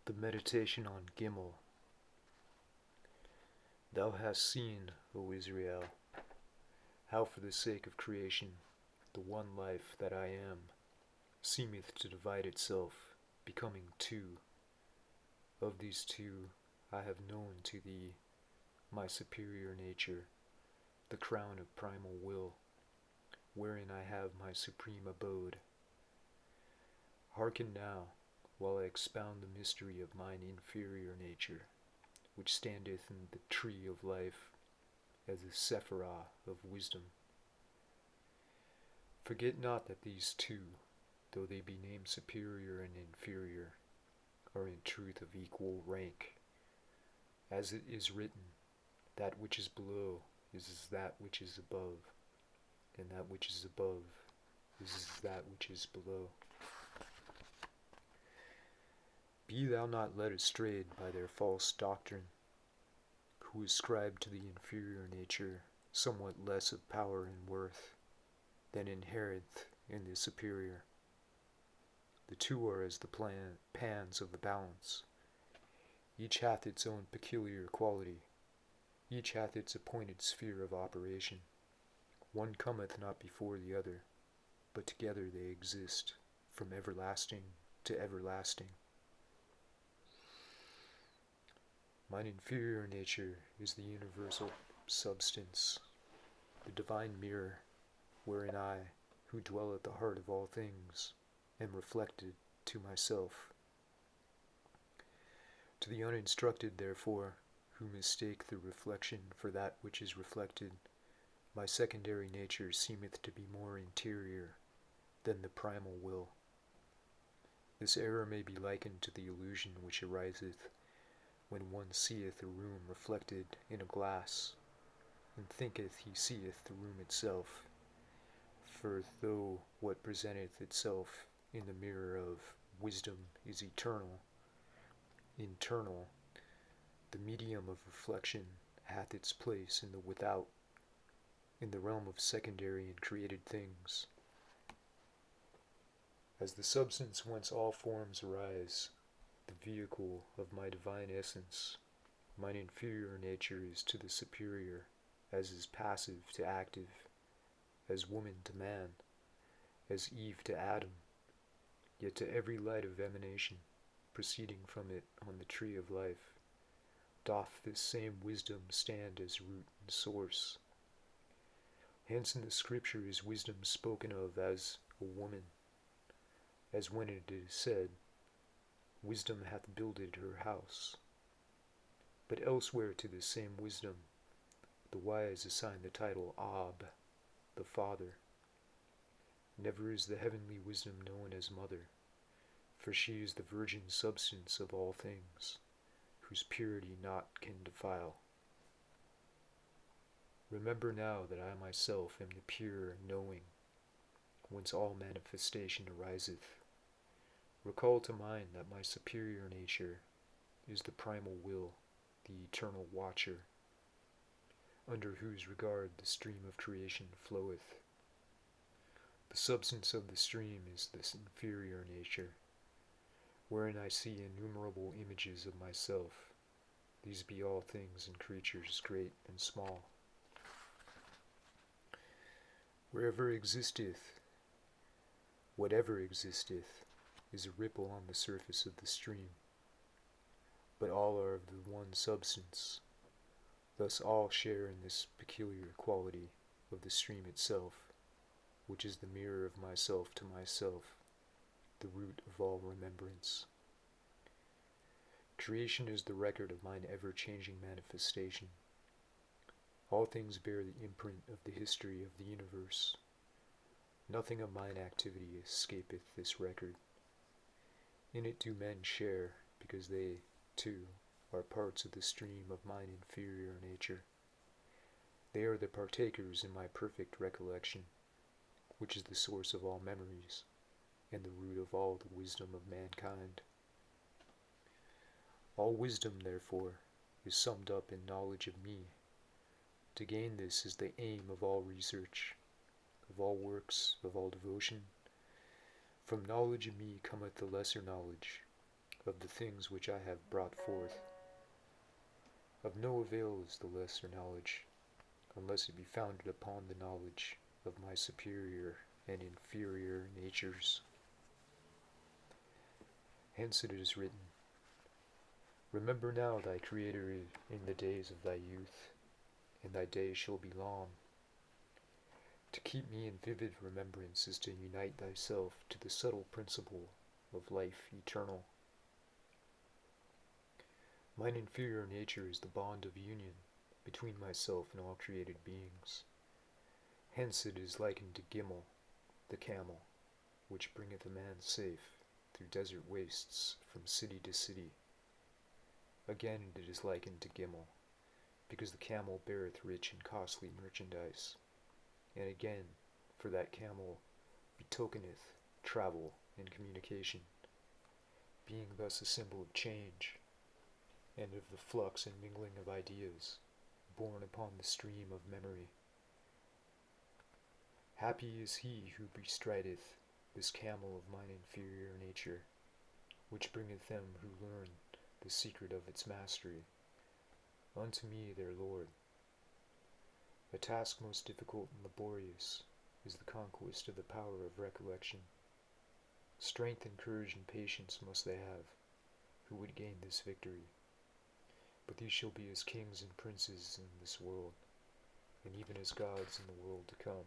The meditation on Gimel. Thou hast seen, O Israel, how for the sake of creation, the one life that I am seemeth to divide itself, becoming two. Of these two I have known to thee my superior nature, the crown of primal will, wherein I have my supreme abode. Hearken now, while I expound the mystery of mine inferior nature, which standeth in the tree of life as a sephirah of wisdom. Forget not that these two, though they be named superior and inferior, are in truth of equal rank. As it is written, that which is below is as that which is above, and that which is above is as that which is below. Be thou not led astray by their false doctrine, who ascribe to the inferior nature somewhat less of power and worth than inherent in the superior. The two are as the pans of a balance. Each hath its own peculiar quality. Each hath its appointed sphere of operation. One cometh not before the other, but together they exist from everlasting to everlasting. Mine inferior nature is the universal substance, the divine mirror, wherein I, who dwell at the heart of all things, am reflected to myself. To the uninstructed, therefore, who mistake the reflection for that which is reflected, my secondary nature seemeth to be more interior than the primal will. This error may be likened to the illusion which ariseth when one seeth a room reflected in a glass, and thinketh he seeth the room itself. For though what presenteth itself in the mirror of wisdom is internal, the medium of reflection hath its place in the without, in the realm of secondary and created things. As the substance whence all forms arise, the vehicle of my divine essence, mine inferior nature is to the superior, as is passive to active, as woman to man, as Eve to Adam, yet to every light of emanation proceeding from it on the tree of life, doth this same wisdom stand as root and source. Hence in the scripture is wisdom spoken of as a woman, as when it is said, Wisdom hath builded her house. But elsewhere to this same wisdom, the wise assign the title Ab, the Father. Never is the heavenly wisdom known as Mother, for she is the virgin substance of all things, whose purity naught can defile. Remember now that I myself am the pure knowing, whence all manifestation ariseth. Recall to mind that my superior nature is the primal will, the eternal watcher, under whose regard the stream of creation floweth. The substance of the stream is this inferior nature, wherein I see innumerable images of myself. These be all things and creatures, great and small. Whatever existeth, is a ripple on the surface of the stream, but all are of the one substance. Thus all share in this peculiar quality of the stream itself, which is the mirror of myself to myself, the root of all remembrance. Creation is the record of mine ever-changing manifestation. All things bear the imprint of the history of the universe. Nothing of mine activity escapeth this record. In it do men share, because they, too, are parts of the stream of mine inferior nature. They are the partakers in my perfect recollection, which is the source of all memories, and the root of all the wisdom of mankind. All wisdom, therefore, is summed up in knowledge of me. To gain this is the aim of all research, of all works, of all devotion. From knowledge of me cometh the lesser knowledge, of the things which I have brought forth. Of no avail is the lesser knowledge, unless it be founded upon the knowledge of my superior and inferior natures. Hence it is written, Remember now thy Creator in the days of thy youth, and thy days shall be long. To keep me in vivid remembrance is to unite thyself to the subtle principle of life eternal. Mine inferior nature is the bond of union between myself and all created beings. Hence it is likened to Gimel, the camel, which bringeth a man safe through desert wastes from city to city. Again it is likened to Gimel, because the camel beareth rich and costly merchandise. And again, for that camel betokeneth travel and communication, being thus a symbol of change, and of the flux and mingling of ideas, borne upon the stream of memory. Happy is he who bestrideth this camel of mine inferior nature, which bringeth them who learn the secret of its mastery, unto me their Lord. A task most difficult and laborious is the conquest of the power of recollection. Strength and courage and patience must they have, who would gain this victory. But these shall be as kings and princes in this world, and even as gods in the world to come.